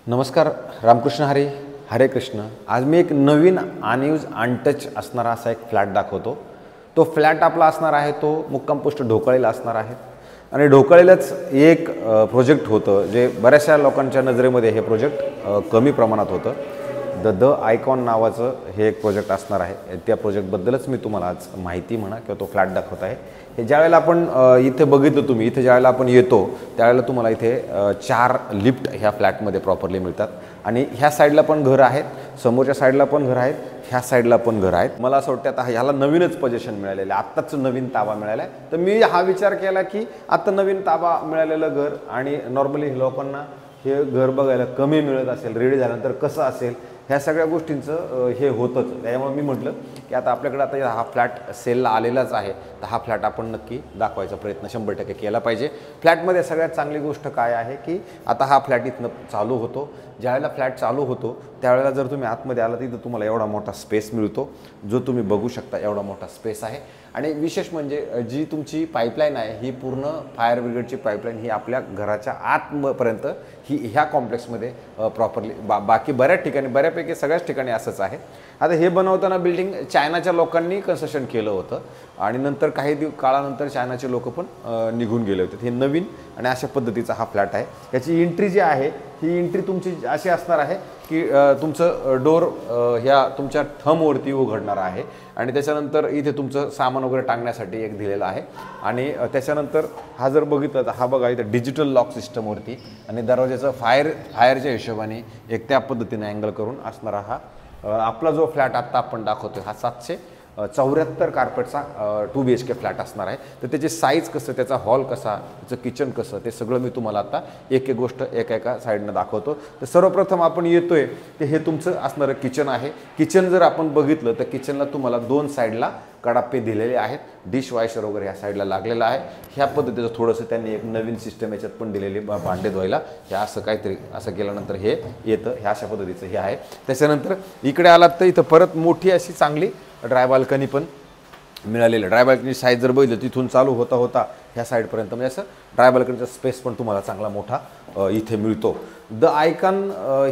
नमस्कार. रामकृष्ण हरी. हरे कृष्ण. आज मी एक नवीन अनयूज अनटच असणारा असा एक फ्लॅट दाखवतो. तो फ्लॅट आपला असणार आहे तो मुक्काम पोस्ट ढोकळेला असणार आहे. आणि ढोकळेलाच एक प्रोजेक्ट होतं जे बऱ्याचशा लोकांच्या नजरेमध्ये हे प्रोजेक्ट कमी प्रमाणात होतं. द आयकॉन नावाचं हे एक प्रोजेक्ट असणार आहे. त्या प्रोजेक्टबद्दलच मी तुम्हाला आज माहिती म्हणा किंवा तो फ्लॅट दाखवत आहे. हे ज्यावेळेला आपण इथे बघितलं तुम्ही इथे ज्यावेळेला आपण येतो त्यावेळेला तुम्हाला इथे 4 लिफ्ट ह्या फ्लॅटमध्ये प्रॉपरली मिळतात. आणि ह्या साईडला पण घरं आहेत, समोरच्या साईडला पण घरं आहेत, ह्या साईडला पण घरं आहेत. मला असं वाटतं आता ह्याला नवीनच पोझिशन मिळालेलं आहे, आत्ताच नवीन ताबा मिळाला आहे. तर मी हा विचार केला की आता नवीन ताबा मिळालेलं घर आणि नॉर्मली लोकांना हे घर बघायला कमी मिळत असेल, रेडी झाल्यानंतर कसं असेल ह्या सगळ्या गोष्टींचं हे होतंच. त्यामुळे मी म्हटलं की आता आपल्याकडे आता हा फ्लॅट सेलला आलेलाच आहे, तर हा फ्लॅट आपण नक्की दाखवायचा प्रयत्न 100% केला पाहिजे. फ्लॅटमध्ये सगळ्यात चांगली गोष्ट काय आहे की आता हा फ्लॅट इथनं चालू होतो. ज्यावेळेला फ्लॅट चालू होतो त्यावेळेला जर तुम्ही आतमध्ये आला तिथं तुम्हाला एवढा मोठा स्पेस मिळतो, जो तुम्ही बघू शकता एवढा मोठा स्पेस आहे. आणि विशेष म्हणजे जी तुमची पाईपलाईन आहे ही पूर्ण फायर ब्रिगेडची पाईपलाईन ही आपल्या घराच्या आतपर्यंत ही ह्या कॉम्प्लेक्समध्ये प्रॉपरली बाकी बऱ्याच ठिकाणी बऱ्यापैकी सगळ्याच ठिकाणी असंच आहे. आता हे बनवताना बिल्डिंग चायनाच्या लोकांनी कन्स्ट्रक्शन केलं होतं आणि नंतर काही काळानंतर चायनाचे लोक पण निघून गेले होते. हे नवीन आणि अशा पद्धतीचा हा फ्लॅट आहे. याची एंट्री जी आहे ही एंट्री तुमची अशी असणार आहे की तुमचं डोर ह्या तुमच्या थंबवरती उघडणार आहे आणि त्याच्यानंतर इथे तुमचं सामान वगैरे टांगण्यासाठी एक दिलेलं आहे. आणि त्याच्यानंतर हा जर बघितलं तर हा बघा इथे डिजिटल लॉक सिस्टमवरती आणि दरवाजाचं फायरच्या हिशोबाने एक त्या पद्धतीने अँगल करून असणारा हा आपला जो फ्लॅट आत्ता आपण दाखवतोय हा 774 कार्पेटचा 2 BHK फ्लॅट असणार आहे. तर त्याची साईज कसं, त्याचा हॉल कसा, त्याचं किचन कसं, ते सगळं मी तुम्हाला आता एक एक गोष्ट एका साईडनं दाखवतो. तर सर्वप्रथम आपण येतोय ते हे तुमचं असणारं किचन आहे. किचन जर आपण बघितलं तर किचनला तुम्हाला 2 साईडला कडापे दिलेले आहेत. डिश वॉशर वगैरे ह्या साईडला लागलेला आहे. ह्या पद्धतीचं थोडंसं त्यांनी एक नवीन सिस्टम याच्यात पण दिलेली भांडे धुवायला. हे असं काहीतरी असं केल्यानंतर हे येतं, ह्या अशा पद्धतीचं हे आहे. त्याच्यानंतर इकडे आलात तर इथं परत मोठी अशी चांगली ड्राय बाल्कनी पण मिळालेलं. ड्राय बाल्कनी साईज जर बघितलं तिथून चालू होता ह्या साईडपर्यंत म्हणजे असं ड्राय बाल्कनीचा स्पेस पण तुम्हाला चांगला मोठा इथे मिळतो. द आयकॉन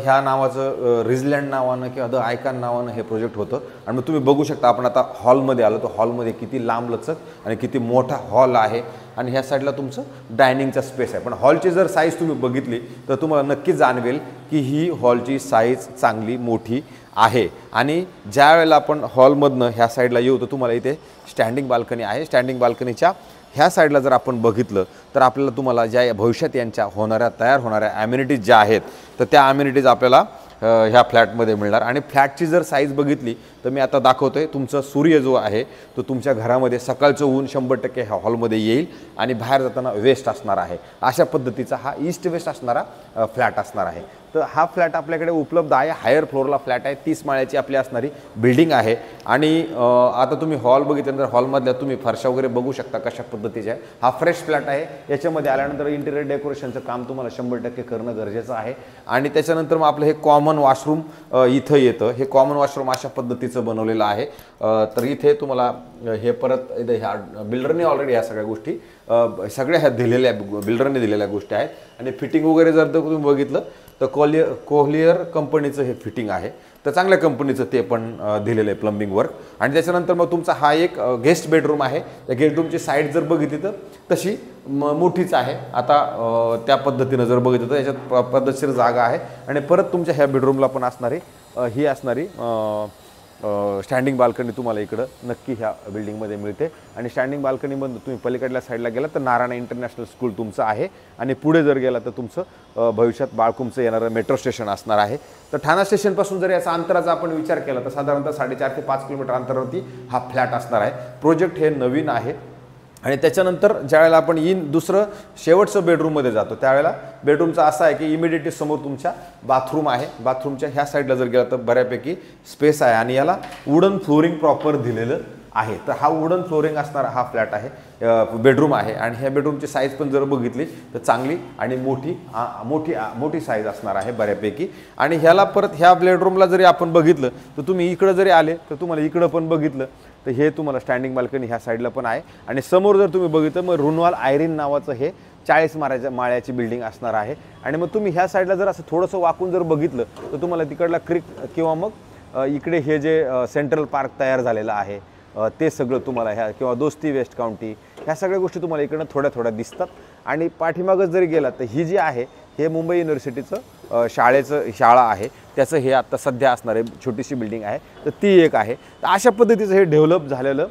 ह्या नावाचं रिजलँड नावानं किंवा द आयकॉन नावानं हे प्रोजेक्ट होतं. आणि मग तुम्ही बघू शकता आपण आता हॉलमध्ये आलो तर हॉलमध्ये किती लांब लचक आणि किती मोठा हॉल आहे. आणि ह्या साईडला तुमचं डायनिंगचा स्पेस आहे. पण हॉलची जर साईज तुम्ही बघितली तर तुम्हाला नक्की जाणवेल की ही हॉलची साईज चांगली मोठी आहे. आणि ज्या वेळेला आपण हॉलमधनं ह्या साईडला येऊ तर तुम्हाला इथे स्टँडिंग बाल्कनी आहे. स्टँडिंग बाल्कनीच्या ह्या साईडला जर आपण बघितलं तर आपल्याला तुम्हाला ज्या भविष्यात यांच्या तयार होणाऱ्या ॲम्युनिटीज ज्या आहेत तर त्या ॲम्युनिटीज आपल्याला ह्या फ्लॅटमध्ये मिळणार. आणि फ्लॅटची जर साईज बघितली तर मी आता दाखवतोय तुमचा सूर्य जो आहे तो तुमच्या घरामध्ये सकाळचं ऊन 100% ह्या हॉलमध्ये येईल आणि बाहेर जाताना वेस्ट असणार आहे. अशा पद्धतीचा हा ईस्ट वेस्ट असणारा फ्लॅट असणार आहे. तर हा फ्लॅट आपल्याकडे उपलब्ध आहे. हायर फ्लोअरला फ्लॅट आहे. 30 माळ्याची आपली असणारी बिल्डिंग आहे. आणि आता तुम्ही हॉल बघितल्यानंतर हॉलमधल्या तुम्ही फरशा वगैरे बघू शकता कशा पद्धतीचे आहे. हा फ्रेश फ्लॅट आहे. याच्यामध्ये आल्यानंतर इंटिरियर डेकोरेशनचं काम तुम्हाला 100% करणं गरजेचं आहे. आणि त्याच्यानंतर मग आपलं हे कॉमन वॉशरूम इथं येतं. हे कॉमन वॉशरूम अशा पद्धतीचं बनवलेलं आहे. तर इथे तुम्हाला हे परत इथे ह्या बिल्डरने ऑलरेडी ह्या सगळ्या गोष्टी सगळ्या ह्या बिल्डरने दिलेल्या गोष्टी आहेत. आणि फिटिंग वगैरे जर तुम्ही बघितलं तर कोहलियर कंपनीचं हे फिटिंग आहे. तर चांगल्या कंपनीचं ते पण दिलेलं आहे प्लंबिंग वर्क. आणि त्याच्यानंतर मग तुमचा हा एक गेस्ट बेडरूम आहे. त्या गेस्ट बेडरूमची साईड जर बघितली तर तशी मोठीच आहे. आता त्या पद्धतीनं जर बघितलं तर याच्यात पद्धतशीर जागा आहे. आणि परत तुमच्या ह्या बेडरूमला पण असणारी ही असणारी स्टँडिंग बाल्कनी तुम्हाला इकडं नक्की ह्या बिल्डिंगमध्ये मिळते. आणि स्टँडिंग बाल्कनीमधून तुम्ही पलीकडल्या साईडला गेला तर नारायण इंटरनॅशनल स्कूल तुमचं आहे. आणि पुढे जर गेला तर तुमचं भविष्यात बाळकुमचं येणारं मेट्रो स्टेशन असणार आहे. तर ठाणा स्टेशनपासून जर याचा अंतराचा आपण विचार केला तर साधारणतः 4.5 ते 5 किलोमीटर अंतरावरती हा फ्लॅट असणार आहे. प्रोजेक्ट हे नवीन आहे. आणि त्याच्यानंतर ज्यावेळेला आपण दुसरं शेवटचं बेडरूममध्ये जातो त्यावेळेला बेडरूमचा असा आहे की इमिडिएटली समोर तुमच्या बाथरूम आहे. बाथरूमच्या ह्या साईडला जर गेला तर बऱ्यापैकी स्पेस आहे. आणि याला वुडन फ्लोरिंग प्रॉपर दिलेलं आहे. तर हा वुडन फ्लोरिंग असणारा हा फ्लॅट आहे, बेडरूम आहे. आणि ह्या बेडरूमची साईज पण जर बघितली तर चांगली आणि मोठी साईज असणार आहे बऱ्यापैकी. आणि ह्याला परत ह्या बेडरूमला जरी आपण बघितलं तर तुम्ही इकडं जरी आले तर तुम्हाला इकडं पण बघितलं तर हे तुम्हाला स्टँडिंग बाल्कनी ह्या साईडला पण आहे. आणि समोर जर तुम्ही बघितलं मग रुनवाल आयरिन नावाचं हे 40 माळ्याची बिल्डिंग असणार आहे। आणि मग तुम्ही ह्या साईडला जर असं थोडंसं वाकून जर बघितलं तर तुम्हाला तिकडला क्रिक किंवा मग इकडे हे जे सेंट्रल पार्क तयार झालेलं आहे ते सगळं तुम्हाला ह्या किंवा दोस्ती वेस्ट काउंटी ह्या सगळ्या गोष्टी तुम्हाला इकडनं थोड्या थोड्या दिसतात। आणि पाठीमागच जरी गेलात तर ही जी आहे हे मुंबई युनिव्हर्सिटीचं शाळा आहे, त्याचं हे आत्ता सध्या असणार आहे छोटीशी बिल्डिंग आहे, तर ती एक आहे। तर अशा पद्धतीचं हे डेव्हलप झालेलं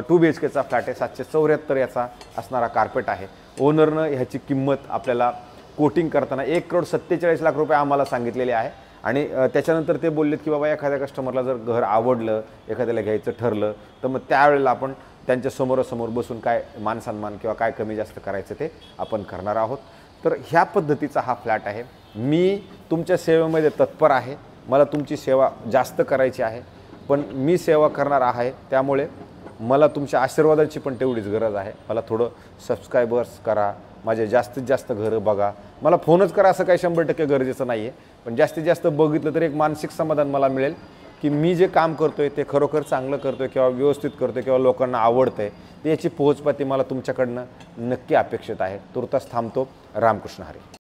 2 BHKचा फ्लॅट आहे। 774 याचा असणारा कार्पेट आहे। ओनरनं ह्याची किंमत आपल्याला कोटिंग करताना 1,47,00,000 रुपये आम्हाला सांगितलेले आहे। आणि त्याच्यानंतर ते बोललेत की बाबा एखाद्या कस्टमरला जर घर आवडलं, एखाद्याला घ्यायचं ठरलं तर मग त्यावेळेला आपण त्यांच्या समोरासमोर बसून काय मान सन्मान किंवा काय कमी जास्त करायचं ते आपण करणार आहोत। तर ह्या पद्धतीचा हा फ्लॅट आहे। मी तुमच्या सेवेमध्ये तत्पर आहे, मला तुमची सेवा जास्त करायची आहे, पण मी सेवा करणार आहे त्यामुळे मला तुमच्या आशीर्वादाची पण तेवढीच गरज आहे। मला थोडं सबस्क्रायबर्स करा, माझे जास्तीत जास्त घरं बघा। मला फोनच करा असं काही 100% गरजेचं नाही आहे, पण जास्तीत जास्त बघितलं तर एक मानसिक समाधान मला मिळेल की मी जे काम करतोय ते खरोखर चांगलं करतोय किंवा व्यवस्थित करतोय किंवा लोकांना आवडतंय, याची पोहोचपाती मला तुमच्याकडनं नक्की अपेक्षित आहे। तुर्तास थांबतो। रामकृष्ण हरी।